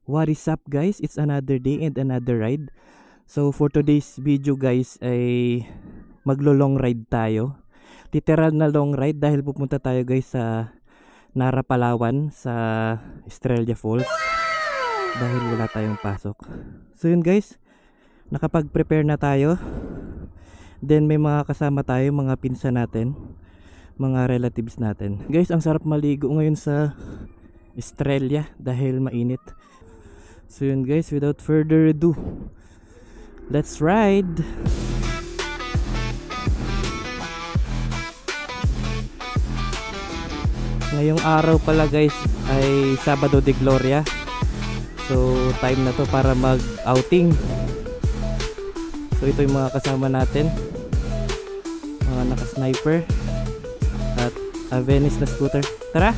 What is up guys? It's another day and another ride. So for today's video guys ay maglo-long ride tayo. Literal na long ride dahil pupunta tayo guys sa Nara, Palawan, sa Estrella Falls. Dahil wala tayong pasok. So yun guys, nakapag-prepare na tayo. Then may mga kasama tayo, mga pinsan natin, mga relatives natin. Guys, ang sarap maligo ngayon sa Estrella dahil mainit. So yun guys, without further ado, let's ride! Ngayong araw pala guys ay Sabado de Gloria. So time na to para mag-outing. So ito yung mga kasama natin, mga naka-sniper at a Venice na scooter. Tara!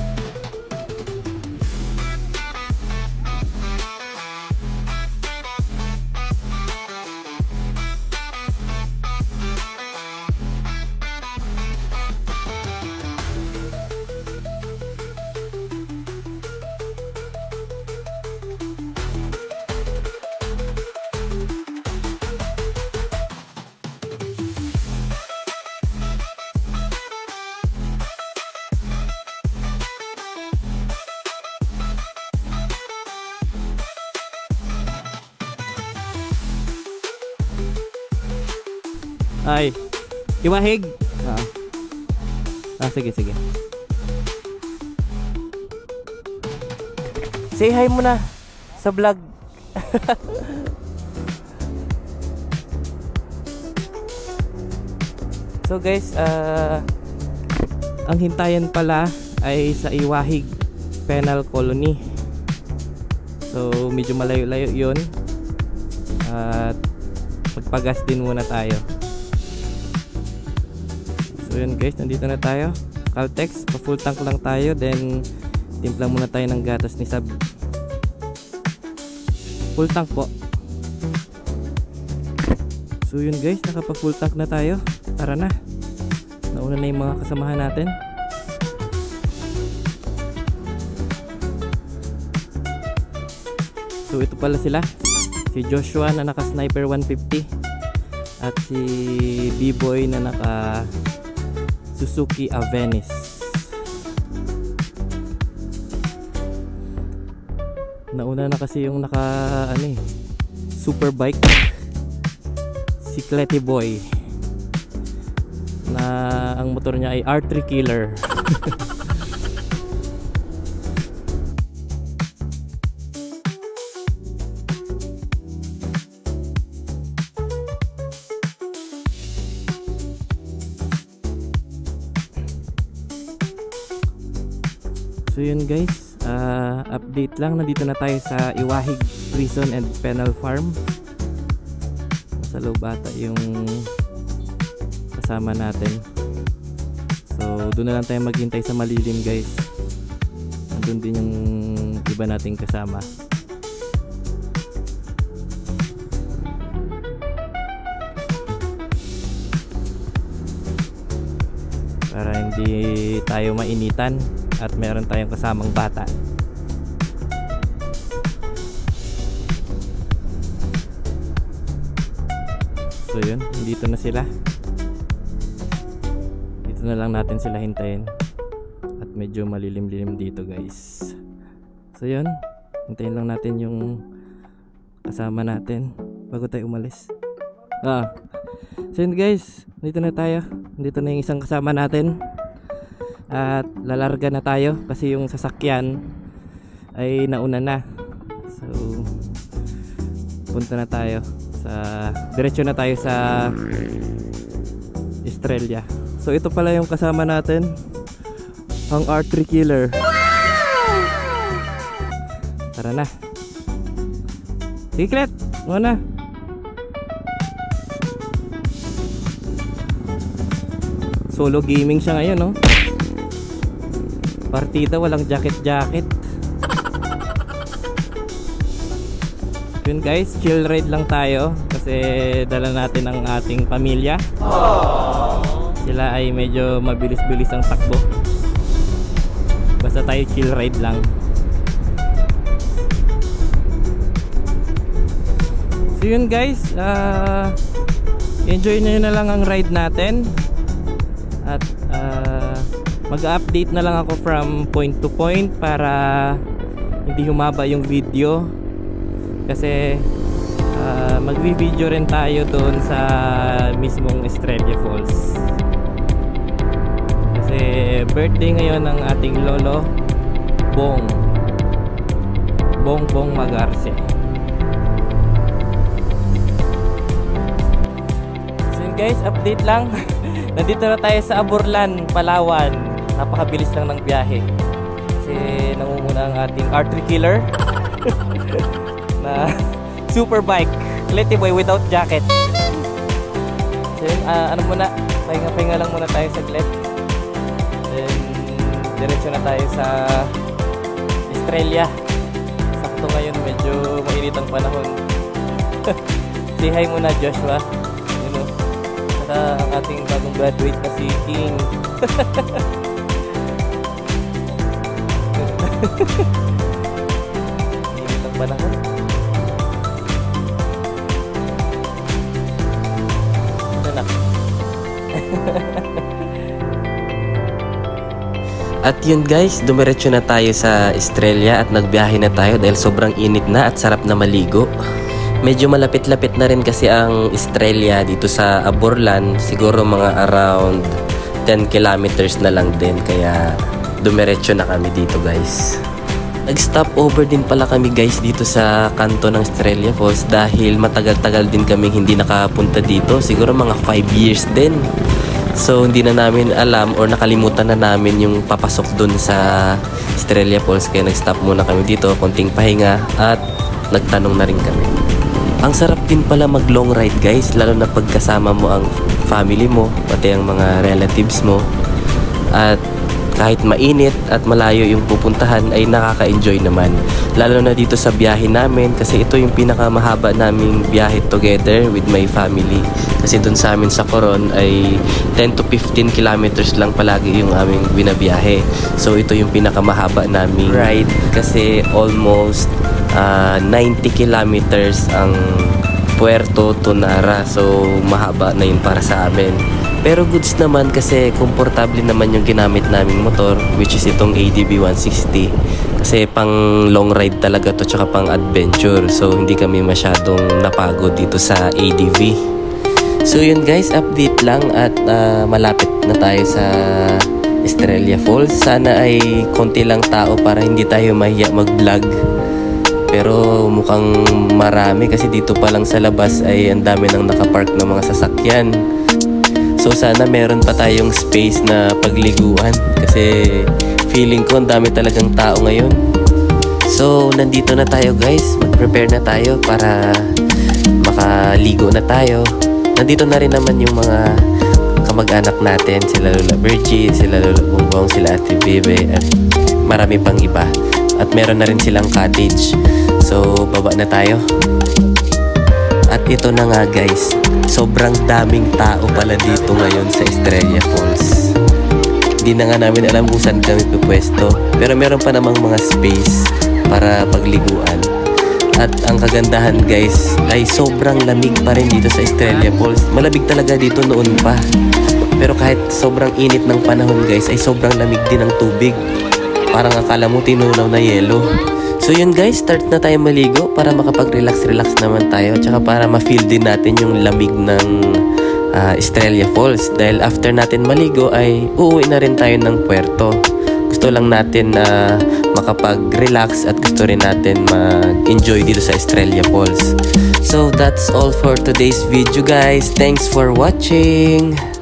Ay, iwahig. Sige. Say hi muna sa vlog. So guys, ang hintayan pala ay sa Iwahig Penal Colony. So medyo malayo-layo yun. At magpagas din muna tayo. So yun guys, nandito na tayo. Caltex, pa full tank lang tayo. Then timpla muna tayo ng gatas ni Sab. Full tank po. So yun guys, nakapa full tank na tayo. Tara na. Nauna na yung mga kasamahan natin. So ito pala sila. Si Joshua na naka Sniper 150 at si B-Boy na naka Suzuki Avenis. Nauna na kasi yung naka super bike, si Cletty Boy, na ang motor niya ay R3 Killer. So yun guys, update lang, nandito na tayo sa Iwahig Prison and Penal Farm. Sa loob ata yung kasama natin. So doon na lang tayo maghintay sa malilim guys. Nandun din yung iba nating kasama. Para hindi tayo mainitan at meron tayong kasamang bata. So yun, dito na sila. Dito na lang natin sila hintayin. At medyo malilim-lilim dito guys. So yun, hintayin lang natin yung kasama natin bago tayo umalis. So yun guys, dito na tayo. Dito na yung isang kasama natin. At lalarga na tayo kasi yung sasakyan ay nauna na. So punta na tayo sa, diretso na tayo sa Estrella. So ito pala yung kasama natin, ang R3 Killer. Tara na. Secret, muna. Solo gaming siya ngayon, no? Partida, walang jacket. Yun guys, chill ride lang tayo kasi dala natin ang ating pamilya. Sila ay medyo mabilis-bilis ang takbo. Basta tayo chill ride lang. yun guys, enjoy nyo na lang ang ride natin. At mag-update na lang ako from point to point para hindi humaba yung video. Kasi magvi-video rin tayo doon sa mismong Estrella Falls. Kasi birthday ngayon ng ating lolo Bongbong Magarce. So yun guys, update lang. Nandito na tayo sa Aburlan, Palawan. Napakabilis lang ng biyahe. Kasi nangunguna ang ating R3 killer na super bike, Leti Boy without jacket. So yun, ano muna, pahinga lang muna tayo saglit. Then diretso na tayo sa Estrella. Sakto ngayon, medyo mainit ang panahon. Say hi muna Joshua. Yun o, saka ang ating bagong graduate na si King. Mainit ang panahon. At yun guys, dumiretso na tayo sa Estrella at nagbiyahe na tayo dahil sobrang init na at sarap na maligo. Medyo malapit-lapit na rin kasi ang Estrella dito sa Aburlan, siguro mga around 10 kilometers na lang din, kaya dumiretso na kami dito guys. Nag-stop over din pala kami guys dito sa kanto ng Estrella Falls dahil matagal-tagal din kami hindi nakapunta dito, siguro mga 5 years din. So hindi na namin alam or nakalimutan na namin yung papasok dun sa Estrella Falls, kaya nag-stop muna kami dito, konting pahinga at nagtanong na rin kami. Ang sarap din pala mag long ride guys, lalo na pagkasama mo ang family mo, pati ang mga relatives mo. At kahit mainit at malayo yung pupuntahan ay nakaka-enjoy naman. Lalo na dito sa biyahe namin kasi ito yung pinakamahaba naming biyahe together with my family. Kasi dun sa amin sa Coron ay 10 to 15 kilometers lang palagi yung aming binabiyahe. So ito yung pinakamahaba naming ride kasi almost 90 kilometers ang Puerto to Nara. So mahaba na yun para sa amin. Pero goods naman kasi komportable naman yung ginamit naming motor, which is itong ADB 160. Kasi pang long ride talaga to, tsaka pang adventure. So hindi kami masyadong napagod dito sa ADV. So yun guys, update lang at malapit na tayo sa Estrella Falls. Sana ay konti lang tao para hindi tayo mahiya mag-vlog. Pero mukhang marami kasi dito pa lang sa labas ay ang dami nang nakapark na mga sasakyan. So sana meron pa tayong space na pagliguan kasi feeling ko ang dami talagang tao ngayon. So nandito na tayo guys, mag-prepare na tayo para makaligo na tayo. Nandito na rin naman yung mga kamag-anak natin, sila Lola Virgie, sila Lola Bongbong, sila Ate Bebe at marami pang iba. At meron na rin silang cottage. So baba na tayo. At ito na nga guys, sobrang daming tao pala dito ngayon sa Estrella Falls. Hindi na nga namin alam kung saan kami pupwesto, pero meron pa namang mga space para pagliguan. At ang kagandahan guys ay sobrang lamig pa rin dito sa Estrella Falls. Malamig talaga dito noon pa. Pero kahit sobrang init ng panahon guys ay sobrang lamig din ng tubig. Parang akala mo tinunaw na yelo. So yun guys, start na tayo maligo para makapag-relax naman tayo, tsaka para ma-feel din natin yung lamig ng Estrella Falls. Dahil after natin maligo ay uuwi na rin tayo ng Puerto. Gusto lang natin na makapag-relax at gusto rin natin mag-enjoy dito sa Estrella Falls. So that's all for today's video guys. Thanks for watching!